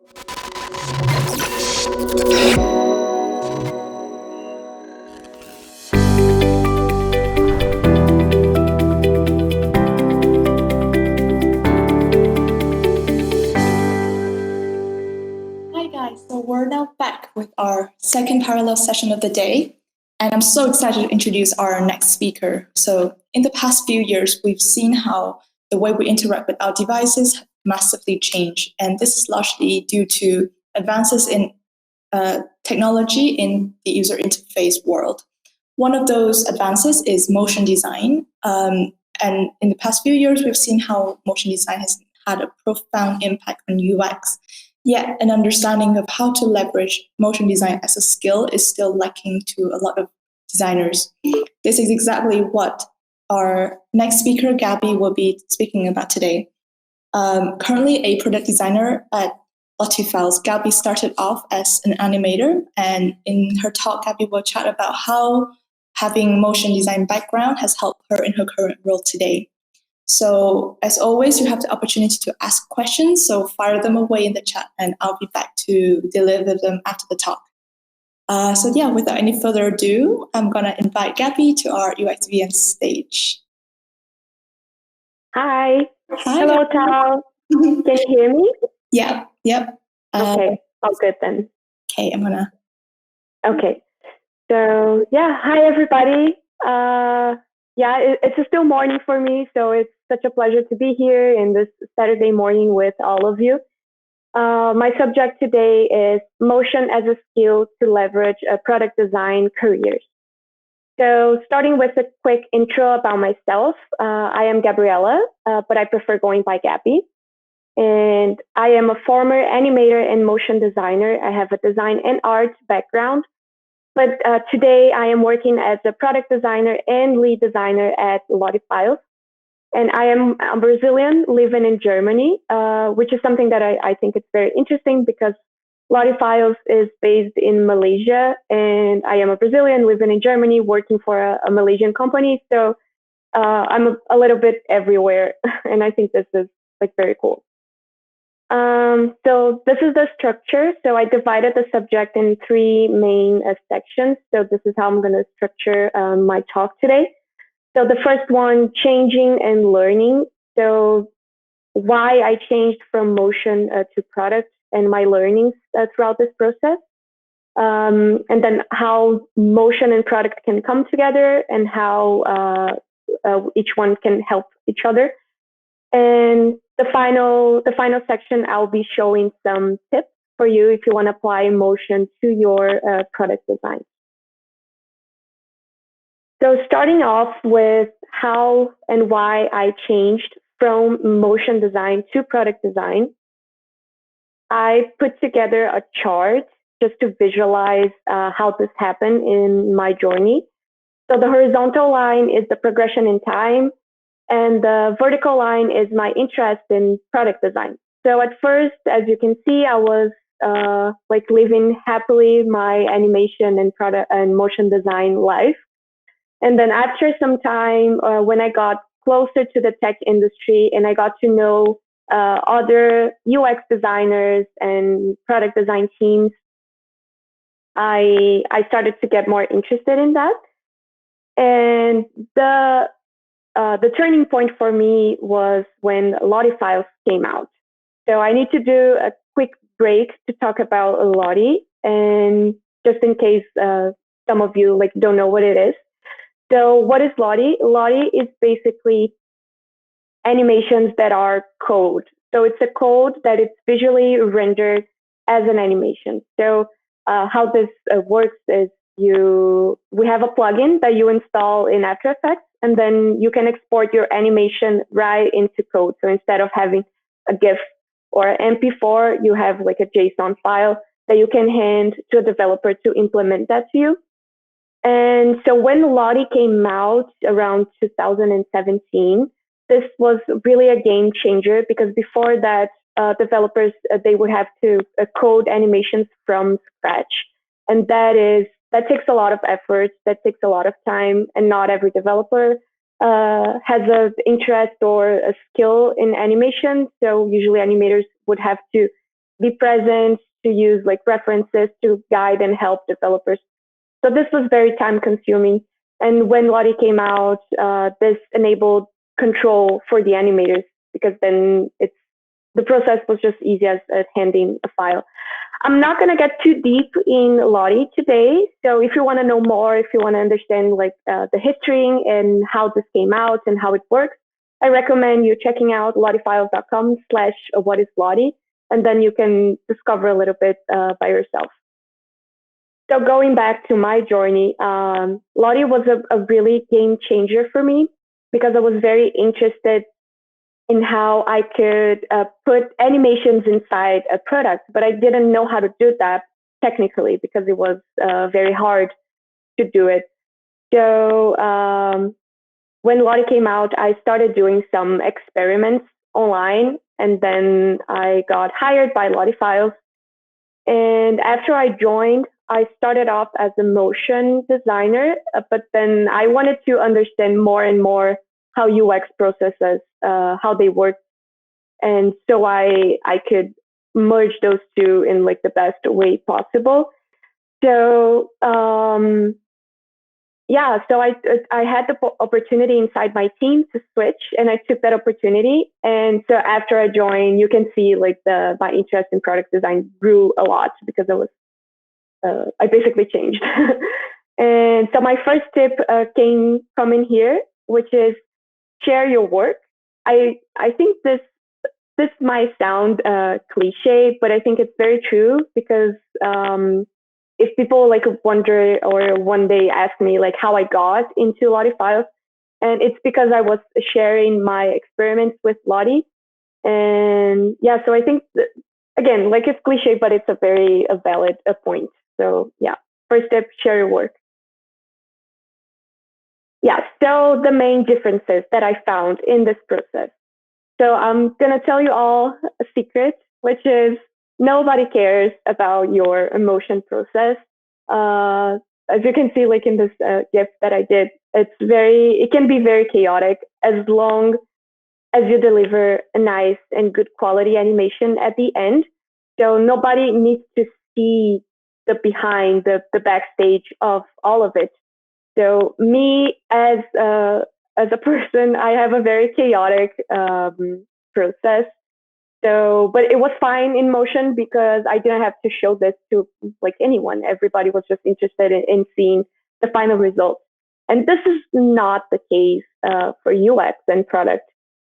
Hi guys, so we're now back with our second parallel session of the day, and I'm so excited to introduce our next speaker. So in the past few years, we've seen how the way we interact with our devices have massively changed, and this is largely due to advances in technology in the user interface world. One of those advances is motion design, and in the past few years, we've seen how motion design has had a profound impact on UX. Yet, an understanding of how to leverage motion design as a skill is still lacking to a lot of designers. This is exactly what our next speaker, Gabby, will be speaking about today. Currently a product designer at Files, Gabby started off as an animator, and in her talk, Gabby will chat about how having motion design background has helped her in her current role today. So as always, you have the opportunity to ask questions, so fire them away in the chat and I'll be back to deliver them after the talk. So yeah, without any further ado, I'm gonna invite Gabby to our UXVN stage. Hi. Hi. Hello, Tal. Can you hear me? Yep. Okay, all good then. Okay, I'm gonna. Okay. So yeah, hi everybody. It's still morning for me, so it's such a pleasure to be here in this Saturday morning with all of you. My subject today is motion as a skill to leverage product design careers. So starting with a quick intro about myself, I am Gabriela, but I prefer going by Gabby. And I am a former animator and motion designer. I have a design and art background. But today I am working as a product designer and lead designer at Files. And I am a Brazilian living in Germany, which is something that I think it's very interesting because Files is based in Malaysia, and I am a Brazilian living in Germany working for a Malaysian company. So I'm a little bit everywhere, and I think this is like very cool. So this is the structure. So I divided the subject in three main sections. So this is how I'm going to structure my talk today. So the first one, changing and learning. So why I changed from motion to product and my learnings throughout this process. And then how motion and product can come together and how each one can help each other. And the final section, I'll be showing some tips for you if you want to apply motion to your product design. So starting off with how and why I changed from motion design to product design, I put together a chart just to visualize how this happened in my journey. So the horizontal line is the progression in time, and the vertical line is my interest in product design. So at first, as you can see, I was like living happily my animation and product and motion design life. And then after some time, when I got closer to the tech industry and I got to know other UX designers and product design teams, I started to get more interested in that. And the turning point for me was when Files came out. So I need to do a quick break to talk about Lottie, and just in case some of you like don't know what it is. So what is Lottie? Lottie is basically animations that are code. So it's a code that it's visually rendered as an animation. So how this works is we have a plugin that you install in After Effects, and then you can export your animation right into code. So instead of having a GIF or an MP4, you have like a JSON file that you can hand to a developer to implement that to you. And so when Lottie came out around 2017, this was really a game changer because before that, developers, they would have to code animations from scratch. And that takes a lot of effort, that takes a lot of time, and not every developer has an interest or a skill in animation. So usually animators would have to be present, to use like references to guide and help developers. So this was very time consuming. And when Lottie came out, this enabled control for the animators, because then the process was just easy as handing a file. I'm not going to get too deep in Lottie today. So if you want to know more, if you want to understand like the history and how this came out and how it works, I recommend you checking out lottiefiles.com/whatislottie, and then you can discover a little bit by yourself. So going back to my journey, Lottie was a really game changer for me, because I was very interested in how I could put animations inside a product, but I didn't know how to do that technically, because it was very hard to do it. So when Lottie came out, I started doing some experiments online, and then I got hired by Lottie Files. And after I joined, I started off as a motion designer, but then I wanted to understand more and more how UX processes, how they work. And so I could merge those two in like the best way possible. So yeah, so I had the opportunity inside my team to switch, and I took that opportunity. And so after I joined, you can see like my interest in product design grew a lot, because I basically changed. And so my first tip came from in here, which is share your work. I think this might sound cliche, but I think it's very true, because if people like wonder or one day ask me like how I got into Lottie Files, and it's because I was sharing my experiments with Lottie. And yeah, so I think that, again, like it's cliche, but it's a very valid point. So yeah, first step, share your work. Yeah, so the main differences that I found in this process. So I'm going to tell you all a secret, which is nobody cares about your emotion process. As you can see, like in this GIF that I did, it can be very chaotic, as long as you deliver a nice and good quality animation at the end. So nobody needs to see the behind, the backstage of all of it. So me as a person, I have a very chaotic process. So, but it was fine in motion, because I didn't have to show this to like anyone. Everybody was just interested in seeing the final result. And this is not the case for UX and product,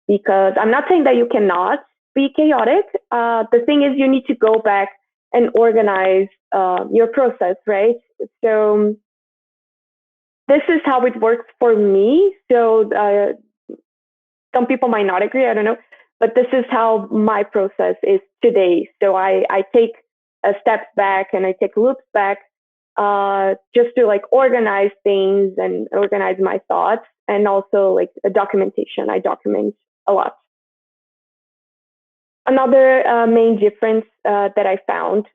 because I'm not saying that you cannot be chaotic. The thing is, you need to go back and organize your process, right? So this is how it works for me. So some people might not agree, I don't know, but this is how my process is today. So I take a step back and I take loops back just to like organize things and organize my thoughts, and also like a documentation. I document a lot. Another main difference that I found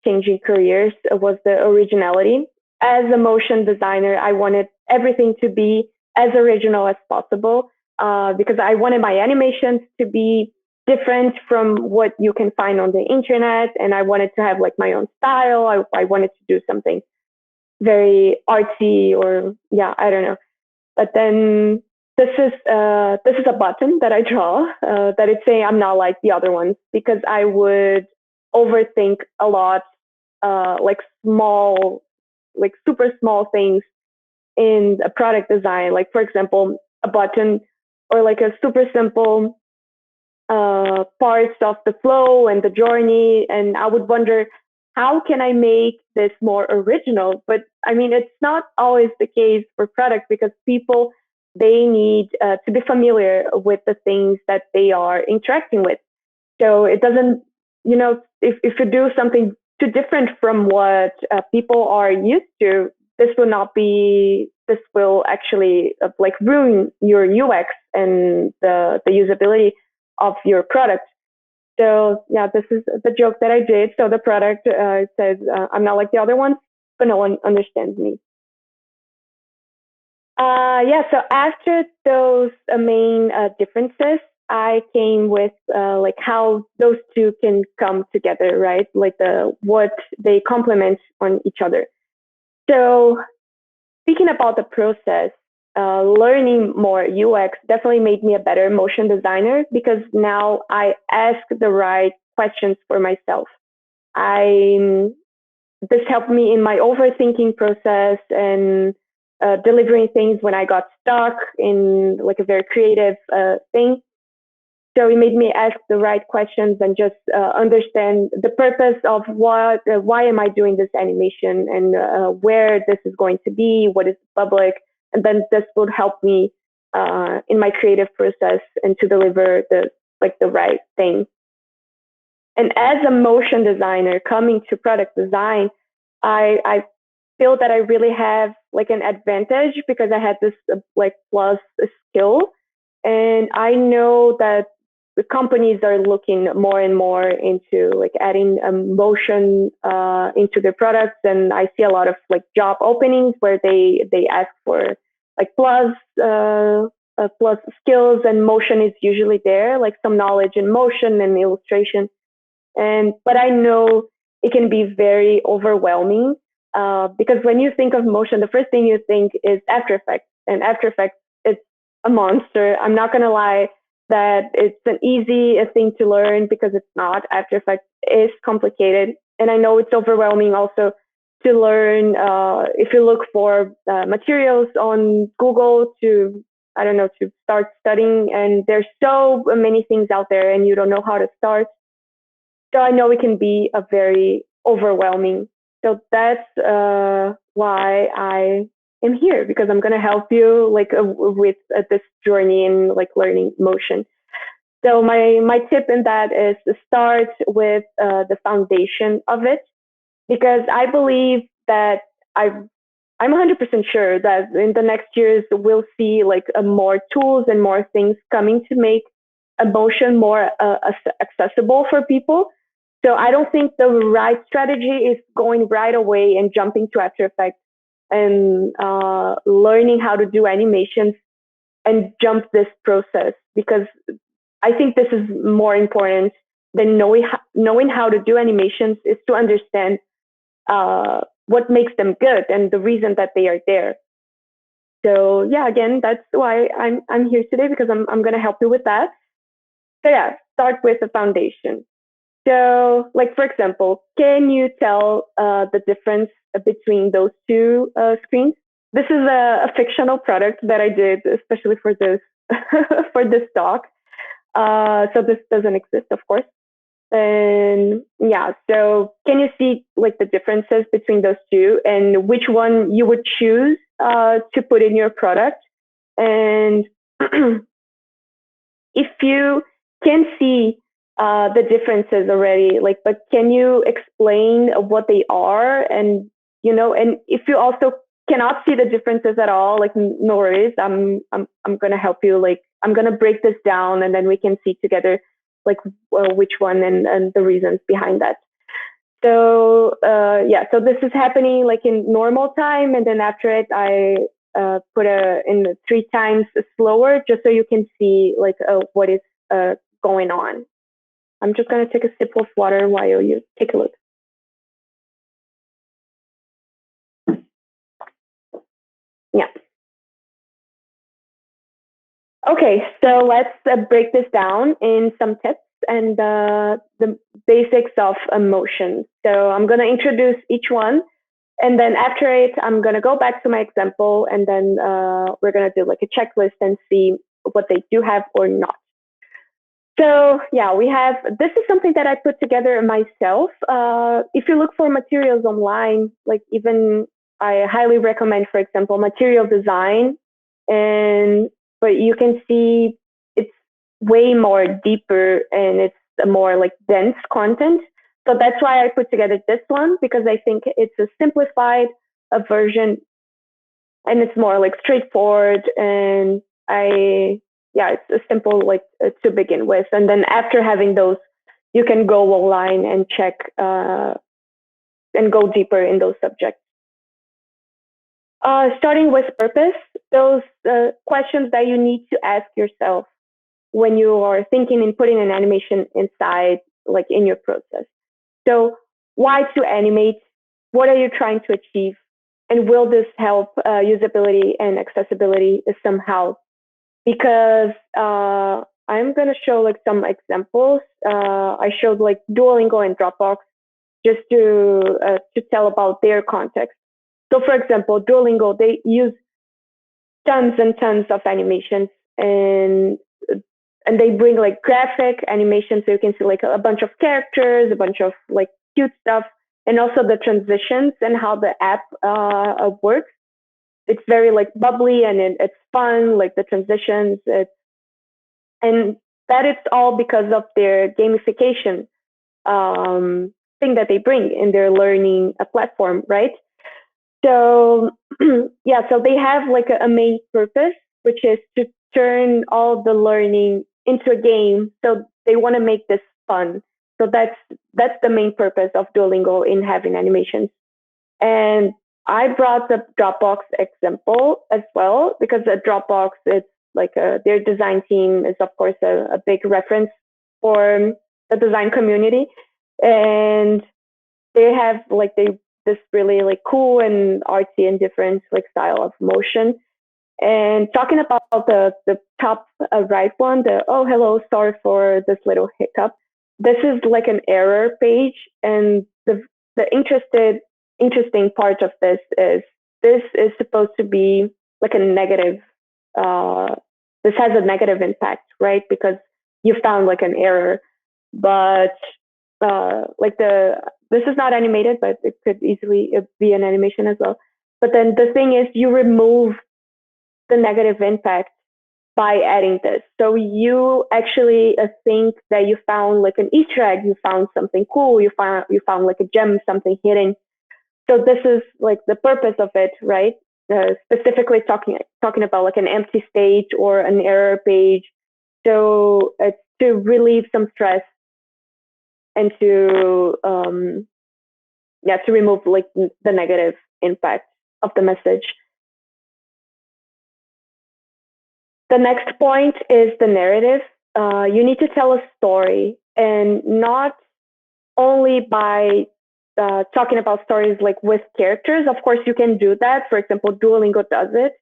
changing careers was the originality. As a motion designer, I wanted everything to be as original as possible, because I wanted my animations to be different from what you can find on the internet, and I wanted to have like my own style. I wanted to do something very artsy, or yeah, I don't know. But then this is a button that I draw that it's saying I'm not like the other ones, because I would overthink a lot, like super small things in a product design. Like for example, a button, or like a super simple parts of the flow and the journey, and I would wonder, how can I make this more original? But I mean, it's not always the case for product, because people, they need to be familiar with the things that they are interacting with. So it doesn't, if you do something too different from what people are used to, this will actually like ruin your UX and the usability of your product. So yeah, this is the joke that I did. So the product says, I'm not like the other ones, but no one understands me. Yeah, so after those main differences, I came with like how those two can come together, right? Like what they complement on each other. So speaking about the process, learning more UX definitely made me a better motion designer because now I ask the right questions for myself. This helped me in my overthinking process and delivering things when I got stuck in like a very creative thing. So it made me ask the right questions and just understand the purpose of why am I doing this animation and where this is going to be, what is public, and then this would help me in my creative process and to deliver the right thing. And as a motion designer coming to product design, I feel that I really have like an advantage because I had this like plus skill, and I know that the companies are looking more and more into like adding motion into their products, and I see a lot of like job openings where they ask for like plus skills, and motion is usually there, like some knowledge in motion and illustration. But I know it can be very overwhelming because when you think of motion, the first thing you think is After Effects, and After Effects, it's a monster. I'm not going to lie that it's an easy thing to learn because it's not. After Effects is complicated, and I know it's overwhelming also to learn. If you look for materials on Google to, I don't know, to start studying, and there's so many things out there, and you don't know how to start. So I know it can be a very overwhelming. So that's why I am here, because I'm going to help you like with this journey in like learning motion. So my tip in that is to start with the foundation of it, because I believe that I'm 100% sure that in the next years we'll see like more tools and more things coming to make emotion more accessible for people. So I don't think the right strategy is going right away and jumping to After Effects and learning how to do animations and jump this process, because I think this is more important than knowing how to do animations is to understand what makes them good and the reason that they are there. So yeah, again, that's why I'm here today, because I'm going to help you with that. So yeah, start with the foundation. So, like for example, can you tell the difference between those two screens? This is a fictional product that I did, especially for this for this talk. So this doesn't exist, of course. And yeah, so can you see like the differences between those two, and which one you would choose to put in your product? And if you can see the differences already, like, but can you explain what they are? And and if you also cannot see the differences at all, like, no worries, I'm gonna help you. Like, I'm gonna break this down, and then we can see together, like, which one and the reasons behind that. So yeah, so this is happening like in normal time, and then after it, I put in 3 times slower, just so you can see like what is going on. I'm just gonna take a sip of water while you take a look. Yeah. Okay, so let's break this down in some tips and the basics of emotion. So I'm gonna introduce each one, and then after it, I'm going to go back to my example, and then we're going to do like a checklist and see what they do have or not. So yeah, this is something that I put together myself. If you look for materials online, like even I highly recommend, for example, Material Design, but you can see it's way more deeper and it's a more like dense content. So that's why I put together this one, because I think it's a simplified version, and it's more like straightforward, and it's a simple like to begin with. And then after having those, you can go online and check and go deeper in those subjects. Starting with purpose, those questions that you need to ask yourself. when you are thinking and putting an animation inside, like in your process. So why to animate? What are you trying to achieve? And will this help usability and accessibility somehow? Because I'm going to show like some examples. I showed like Duolingo and Dropbox just to tell about their context. So for example, Duolingo, they use tons and tons of animations, and they bring like graphic animation, so you can see like a bunch of characters, a bunch of like cute stuff, and also the transitions and how the app works. It's very like bubbly, and it's fun, like the transitions. And that it's all because of their gamification thing that they bring in their learning platform, right? So yeah, so they have like a main purpose, which is to turn all the learning into a game. So they want to make this fun. So that's the main purpose of Duolingo in having animations. And I brought the Dropbox example as well, because the Dropbox, it's like their design team is of course a big reference for the design community, and they have like this really like cool and artsy and different like style of motion. And talking about the top right one, the oh hello, sorry for this little hiccup. This is like an error page, and the interesting part of this is supposed to be like a negative. Uh, this has a negative impact, right? Because you found like an error, but like this is not animated, but it could easily be an animation as well. But then the thing is, you remove the negative impact by adding this. So you actually think that you found like an Easter egg, you found something cool, you found like a gem, something hidden. So this is like the purpose of it, right? Specifically talking about like an empty state or an error page. So it's to relieve some stress and to to remove like the negative impact of the message. The next point is the narrative. You need to tell a story, and not only by talking about stories like with characters. Of course, you can do that. For example, Duolingo does it.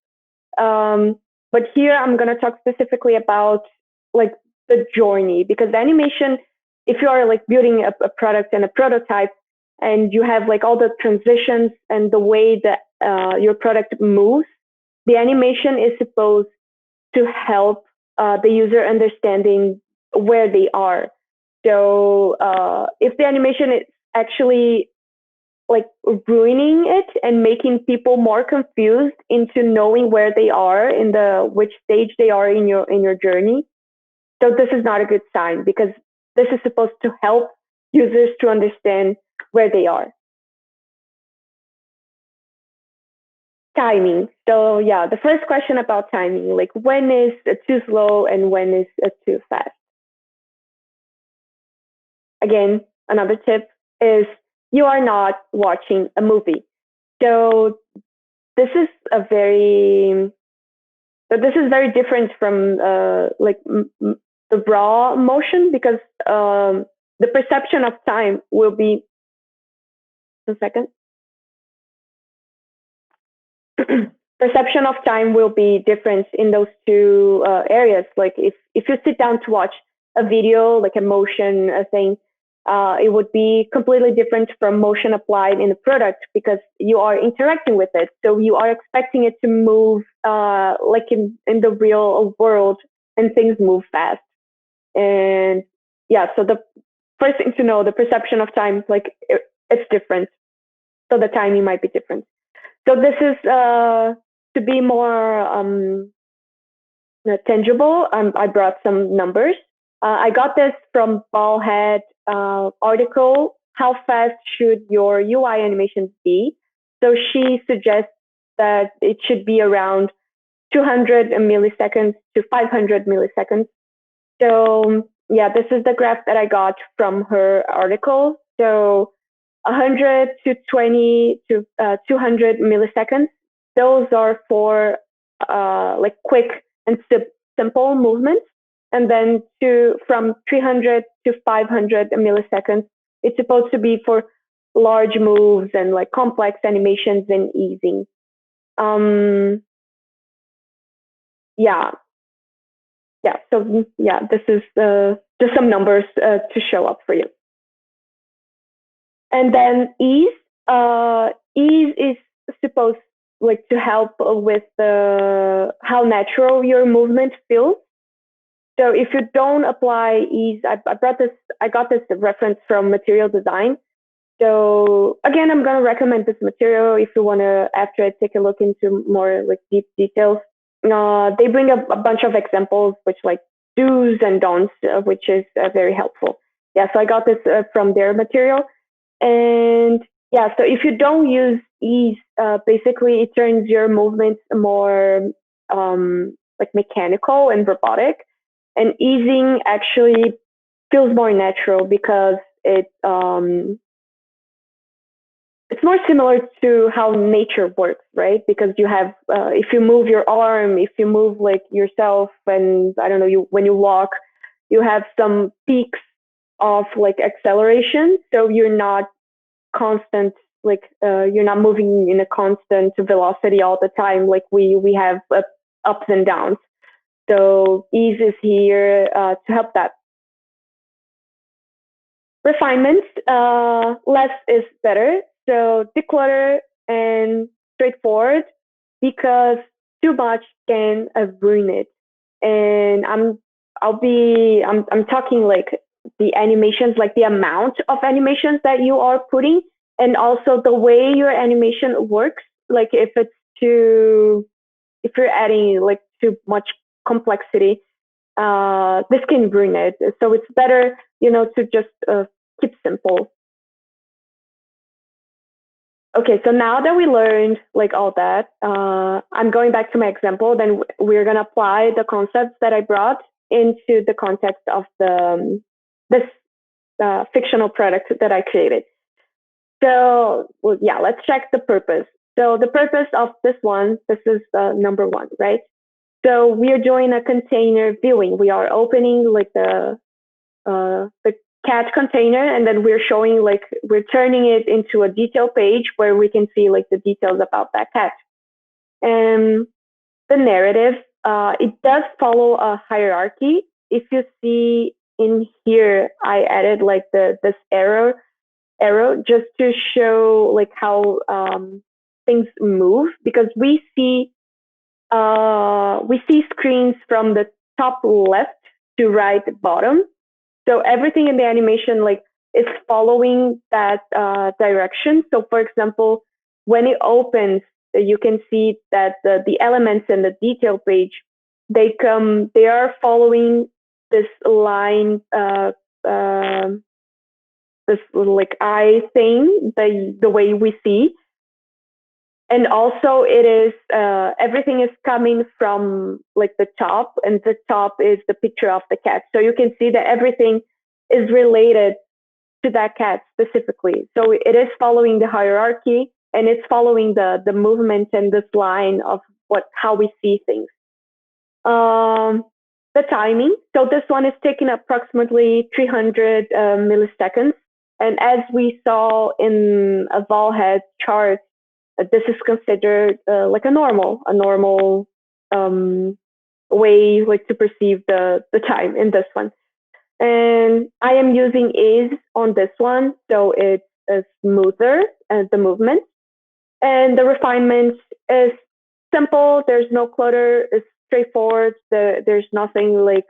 But here I'm going to talk specifically about like the journey, because animation, if you are like building a product and a prototype, and you have like all the transitions and the way that your product moves, the animation is supposed to help the user understanding where they are. So if the animation is actually like ruining it and making people more confused into knowing where they are in which stage they are in your journey, so this is not a good sign, because this is supposed to help users to understand where they are. Timing. So yeah, the first question about timing, like when is it too slow and when is it too fast? Again, another tip is you are not watching a movie. So this is very different from the raw motion, because the perception of time will be. A second. Perception of time will be different in those two areas. Like if you sit down to watch a video, like a motion thing, it would be completely different from motion applied in the product, because you are interacting with it. So you are expecting it to move like in the real world, and things move fast. And yeah, so the first thing to know, the perception of time, like it's different. So the timing might be different. So this is to be more tangible. I brought some numbers. I got this from Ballhead article, How Fast Should Your UI Animations Be? So she suggests that it should be around 200 milliseconds to 500 milliseconds. So yeah, this is the graph that I got from her article. So 100 to 20 to 200 milliseconds. Those are for like quick and simple movements. and then from 300 to 500 milliseconds, it's supposed to be for large moves and like complex animations and easing. Yeah. So yeah, this is just some numbers to show up for you. And then ease. Ease is supposed like to help with how natural your movement feels. So if you don't apply ease, I got this reference from material design. So again, I'm gonna recommend this material if you wanna after I take a look into more like deep details. They bring a bunch of examples, which like do's and don'ts, which is very helpful. Yeah, so I got this from their material, and yeah, so if you don't use ease, basically it turns your movements more like mechanical and robotic, and easing actually feels more natural because it's more similar to how nature works, right? Because you have, if you move your arm, if you move like yourself, and I don't know, when you walk, you have some peaks of like acceleration. So you're not constant, like you're not moving in a constant velocity all the time. Like we have ups and downs. So ease is here to help that. Refinement, less is better. So declutter and straightforward, because too much can ruin it. And I'm talking like the animations, like the amount of animations that you are putting, and also the way your animation works. Like if you're adding like too much complexity, this can ruin it. So it's better, to just keep simple. Okay, so now that we learned like all that, I'm going back to my example. Then we're gonna apply the concepts that I brought into the context of this fictional product that I created. So yeah, let's check the purpose. So the purpose of this is number one, right? So we are doing a container viewing. We are opening like the cat container, and then we're showing like we're turning it into a detail page where we can see like the details about that cat. And the narrative, it does follow a hierarchy. If you see in here, I added like this arrow just to show like how things move, because we see screens from the top left to right bottom. So everything in the animation like is following that direction. So for example, when it opens, you can see that the elements in the detail page, they are following this line, this like eye thing, the way we see. And also it is, everything is coming from like the top, and the top is the picture of the cat. So you can see that everything is related to that cat specifically. So it is following the hierarchy, and it's following the movement and this line of how we see things. The timing. So this one is taking approximately 300 milliseconds. And as we saw in a Volhead chart, this is considered like a normal way like to perceive the time in this one. And I am using ease on this one, so it's smoother the movement. And the refinement is simple. There's no clutter. It's straightforward. There's nothing like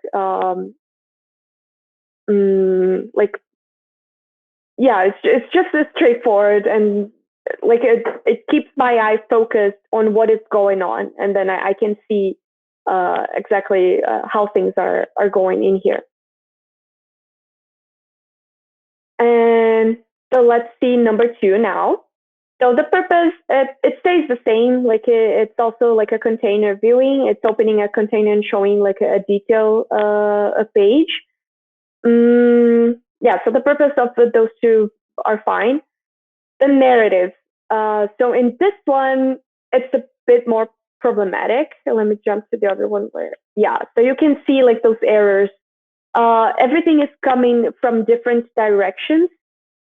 yeah. It's just as straightforward, and like it keeps my eye focused on what is going on, and then I can see exactly how things are going in here. And so let's see number 2 now. So the purpose, it stays the same. Like it's also like a container viewing. It's opening a container and showing like a detail a page. Yeah, so the purpose of those two are fine. The narrative. So in this one, it's a bit more problematic. So let me jump to the other one where, yeah, so you can see like those errors. Everything is coming from different directions.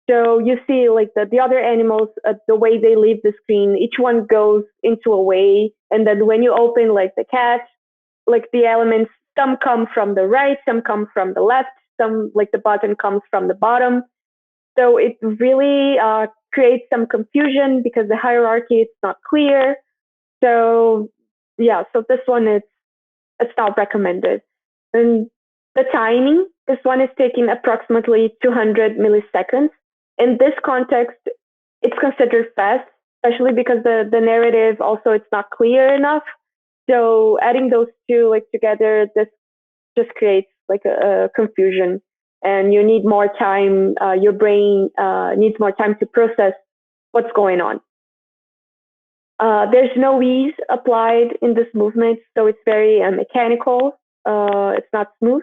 So you see like the other animals, the way they leave the screen, each one goes into a way. And then when you open like the cat, like the elements, some come from the right, some come from the left, some like the button comes from the bottom. So it really creates some confusion because the hierarchy is not clear. So yeah, so this one is it's not recommended. And the timing, this one is taking approximately 200 milliseconds. In this context, it's considered fast, especially because the narrative also it's not clear enough. So adding those two like together, this just creates like a confusion, and you need more time. Your brain needs more time to process what's going on. There's no ease applied in this movement, so it's very mechanical. It's not smooth.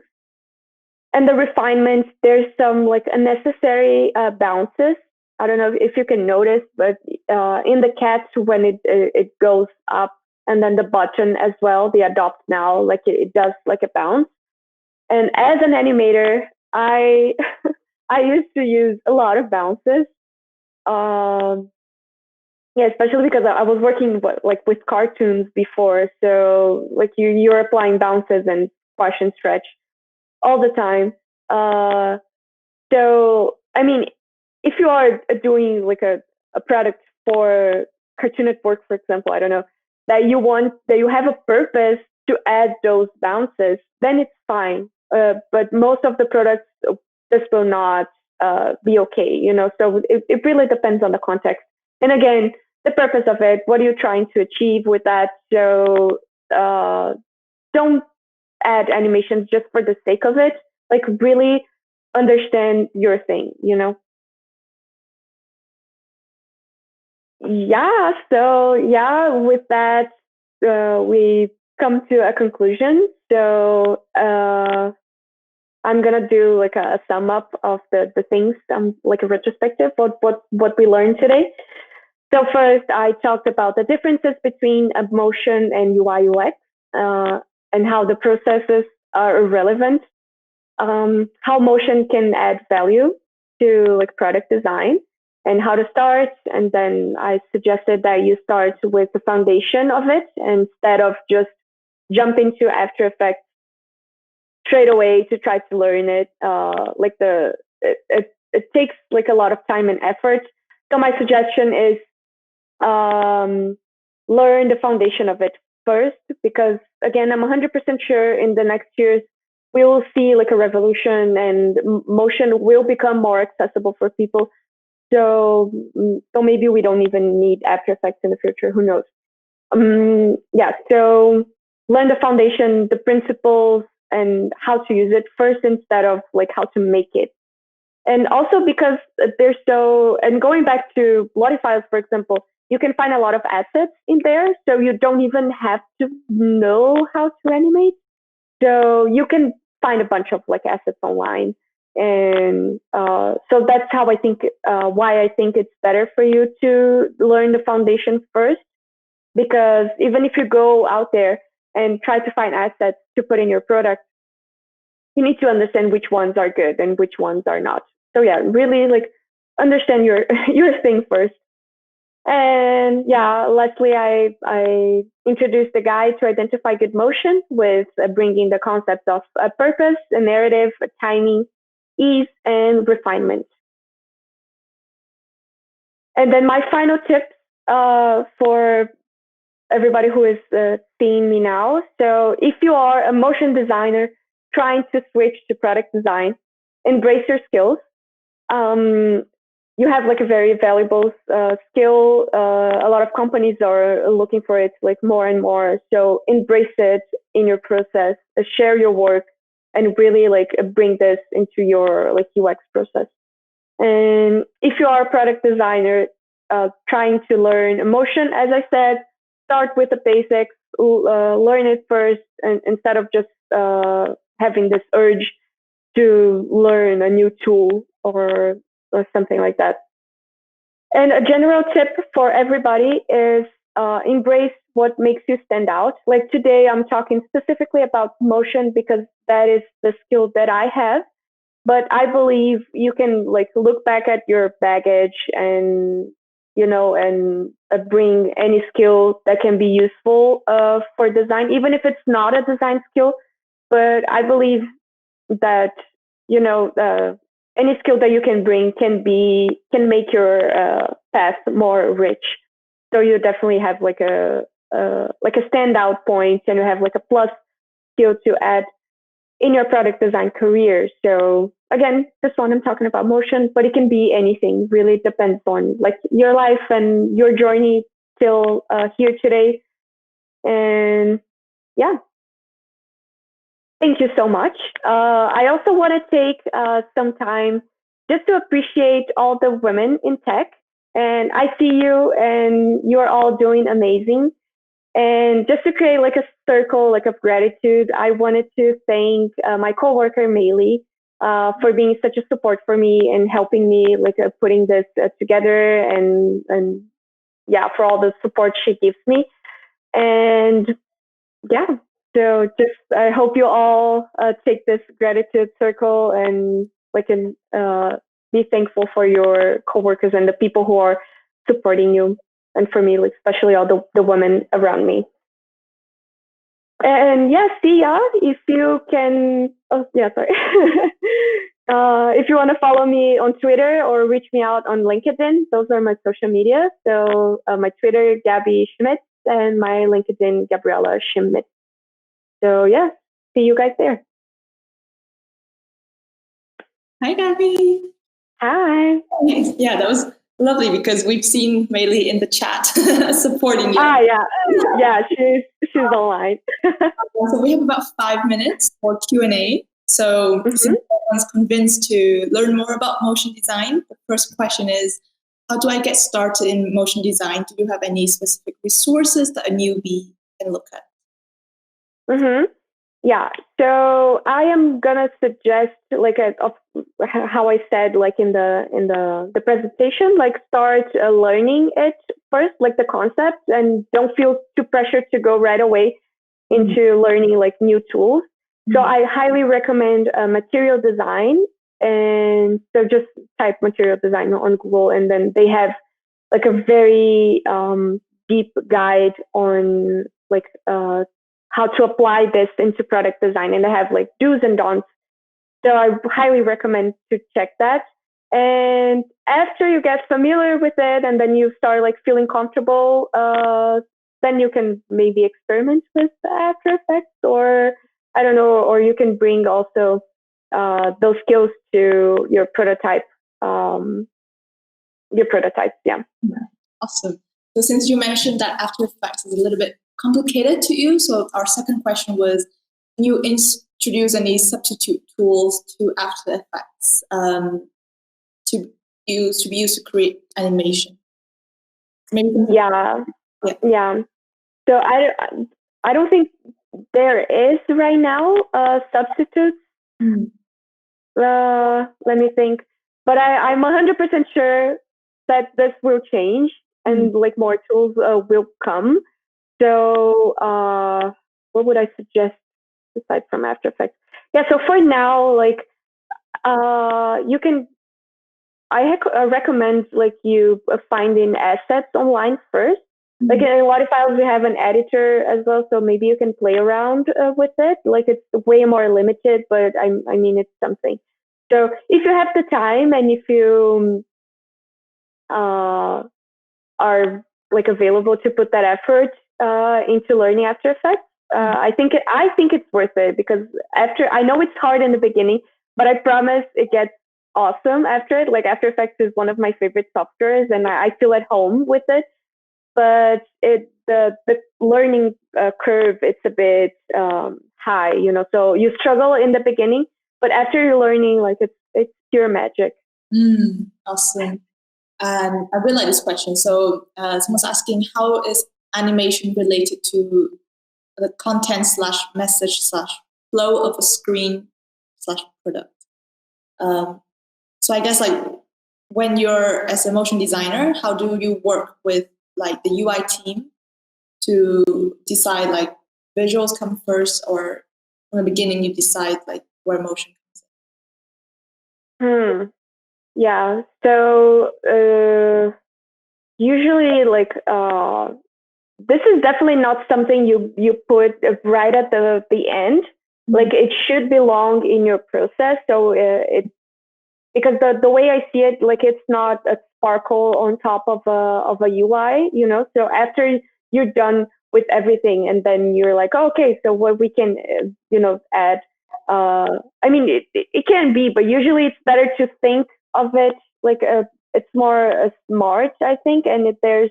And the refinements, there's some like unnecessary bounces. I don't know if you can notice, but in the cat, when it goes up, and then the button as well, the adopt now, like it does like a bounce. And as an animator, I I used to use a lot of bounces. Um, yeah, especially because I was working like with cartoons before, so like you're applying bounces and squash and stretch all the time. Uh, so I mean, if you are doing like a product for Cartoon Network, for example, I don't know, that you have a purpose to add those bounces, then it's fine. But most of the products, this will not be okay, you know. So it really depends on the context. And again, the purpose of it, what are you trying to achieve with that? So don't add animations just for the sake of it. Like really understand your thing, you know? Yeah, so yeah, with that, we come to a conclusion. So I'm gonna do like a sum up of the things, like a retrospective, what we learned today. So first, I talked about the differences between motion and UI UX, and how the processes are irrelevant, how motion can add value to like product design, and how to start. And then I suggested that you start with the foundation of it instead of just jumping to After Effects straight away to try to learn it. It takes like a lot of time and effort. So my suggestion is learn the foundation of it first, because again, I'm 100% sure in the next years we will see like a revolution, and motion will become more accessible for people. So maybe we don't even need After Effects in the future. Who knows? Yeah. So learn the foundation, the principles, and how to use it first instead of like how to make it. And also because there's and going back to Lottie files, for example, you can find a lot of assets in there. So you don't even have to know how to animate. So you can find a bunch of like assets online. And so that's how I think, why I think it's better for you to learn the foundation first. Because even if you go out there and try to find assets to put in your product, you need to understand which ones are good and which ones are not. So yeah, really like understand your your thing first. And yeah, lastly, I introduced the guide to identify good motion with bringing the concepts of a purpose, a narrative, a timing, ease, and refinement. And then my final tip for everybody who is seeing me now. So if you are a motion designer trying to switch to product design, embrace your skills. You have like a very valuable skill. A lot of companies are looking for it like more and more. So embrace it in your process, share your work, and really like bring this into your like UX process. And if you are a product designer trying to learn emotion, as I said, start with the basics, learn it first, and instead of just having this urge to learn a new tool or something like that. And a general tip for everybody is embrace what makes you stand out. Like today, I'm talking specifically about motion because that is the skill that I have. But I believe you can like look back at your baggage and bring any skill that can be useful for design, even if it's not a design skill. But I believe that any skill that you can bring can make your path more rich. So you definitely have like a standout point, and you have like a plus skill to add in your product design career. So again, this one I'm talking about motion, but it can be anything. Really depends on like your life and your journey till here today. And yeah, thank you so much. I also want to take some time just to appreciate all the women in tech. And I see you, and you're all doing amazing. And just to create like a circle like of gratitude, I wanted to thank my coworker Maylee for being such a support for me and helping me like putting this together, and yeah, for all the support she gives me. And yeah, so just I hope you all take this gratitude circle and like and be thankful for your coworkers and the people who are supporting you, and for me, like especially all the women around me. And yeah, see ya. If you can, oh yeah, sorry. If you want to follow me on Twitter or reach me out on LinkedIn, those are my social media. So my Twitter, Gabby Schmidt, and my LinkedIn, Gabriela Schmidt. So yeah, see you guys there. Hi, Gabby. Hi. Yeah, that was lovely because we've seen Maylee in the chat supporting you. Yeah, she's online. So we have about 5 minutes for Q&A. So since everyone's convinced to learn more about motion design, the first question is, how do I get started in motion design? Do you have any specific resources that a newbie can look at? Yeah, so I am gonna suggest like how I said like in the presentation, like start learning it first, like the concept, and don't feel too pressured to go right away into learning like new tools. So I highly recommend material design, and so just type material design on Google, and then they have like a very deep guide on like how to apply this into product design, and they have like do's and don'ts. So I highly recommend to check that. And after you get familiar with it, and then you start like feeling comfortable, then you can maybe experiment with After Effects, or I don't know, or you can bring also those skills to your prototype. Yeah. Awesome. So since you mentioned that After Effects is a little bit complicated to you, so our second question was, can you introduce any substitute tools to After Effects to be used to create animation? Maybe. Yeah. So I don't think there is right now a substitute. Let me think. But I'm 100% sure that this will change, and like more tools will come. So what would I suggest aside from After Effects? Yeah, so for now, like you can, I recommend like you finding assets online first. Like in a lot of files, we have an editor as well, so maybe you can play around with it. Like it's way more limited, but I mean it's something. So if you have the time, and if you are like available to put that effort into learning After Effects, I think it's worth it, because I know it's hard in the beginning, but I promise it gets awesome after it. Like After Effects is one of my favorite softwares, and I feel at home with it. But the learning curve, it's a bit high, so you struggle in the beginning, but after you're learning, like it's pure magic. Awesome. And I really like this question. So someone's asking, how is animation related to the content / message / flow of a screen / product? So I guess like when you're as a motion designer, how do you work with like the UI team to decide like visuals come first, or from the beginning you decide like where motion comes in? Yeah. So usually, like this is definitely not something you put right at the end. Like it should belong in your process. So because the way I see it, like it's not a sparkle on top of a UI, you know. So after you're done with everything, and then you're like, oh, okay, so what we can, add. I mean, it can be, but usually it's better to think of it like it's more smart, I think, and there's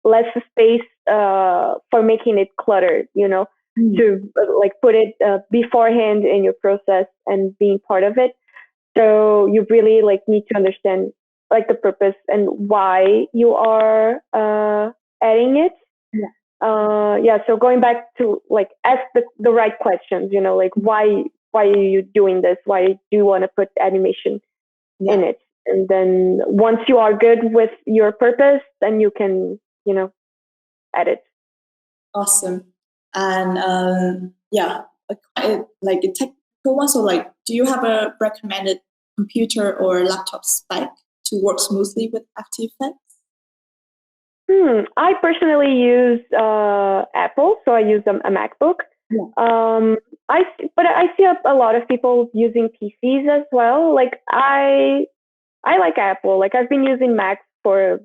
less space for making it cluttered, you know, to like put it beforehand in your process and being part of it. So you really like need to understand like the purpose and why you are adding it. Yeah. So going back to like ask the right questions, you know, like why are you doing this? Why do you want to put animation in it? And then once you are good with your purpose, then you can, edit. Awesome. And like a technical one. So like, do you have a recommended computer or laptop spec to work smoothly with After Effects? I personally use Apple, so I use a MacBook. But I see a lot of people using PCs as well. Like I like Apple. Like I've been using Mac for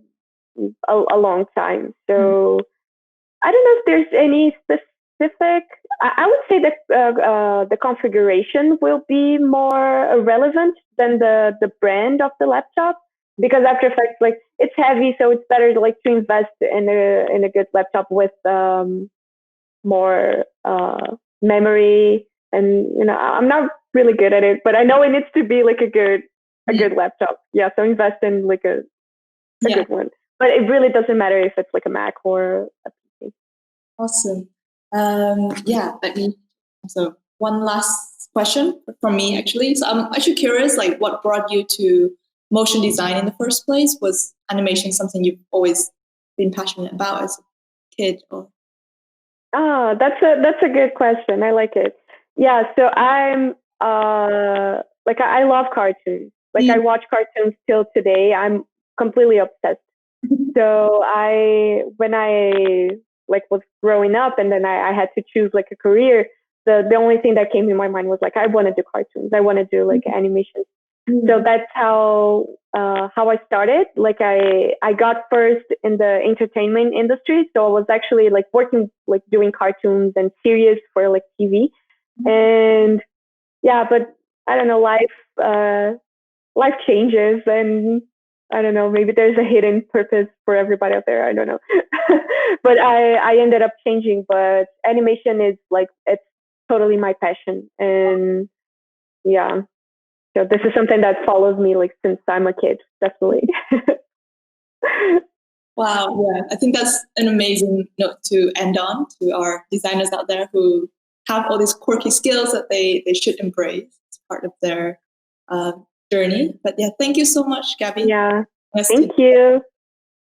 a long time, so I don't know if there's any specific. I would say that the configuration will be more relevant than the brand of the laptop, because After Effects, like it's heavy, so it's better like to invest in a good laptop with more memory. And I'm not really good at it, but I know it needs to be like a good laptop. Yeah, so invest in like a good one. But it really doesn't matter if it's like a Mac or a PC. Awesome. So one last question from me, actually. So I'm actually curious, like, what brought you to motion design in the first place? Was animation something you've always been passionate about as a kid? Or That's a good question. I like it. Yeah, so I'm like I love cartoons. Like I watch cartoons till today. I'm completely obsessed. So when I like was growing up, and then I had to choose like a career, the only thing that came in my mind was like I want to do cartoons. I want to do like animation. So that's how I started. Like I got first in the entertainment industry. So I was actually like working, like doing cartoons and series for like TV. And yeah, but I don't know, life changes, and I don't know, maybe there's a hidden purpose for everybody out there. I don't know. But I ended up changing, but animation is like, it's totally my passion. And yeah, so this is something that follows me like since I'm a kid, definitely. wow, yeah, I think that's an amazing note to end on to our designers out there who have all these quirky skills that they should embrace as part of their journey. But yeah, thank you so much, Gabby. Yeah, thank you.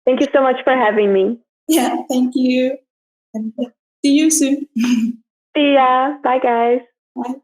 Thank you so much for having me. Yeah, thank you. And yeah, see you soon. See ya. Bye, guys. Bye.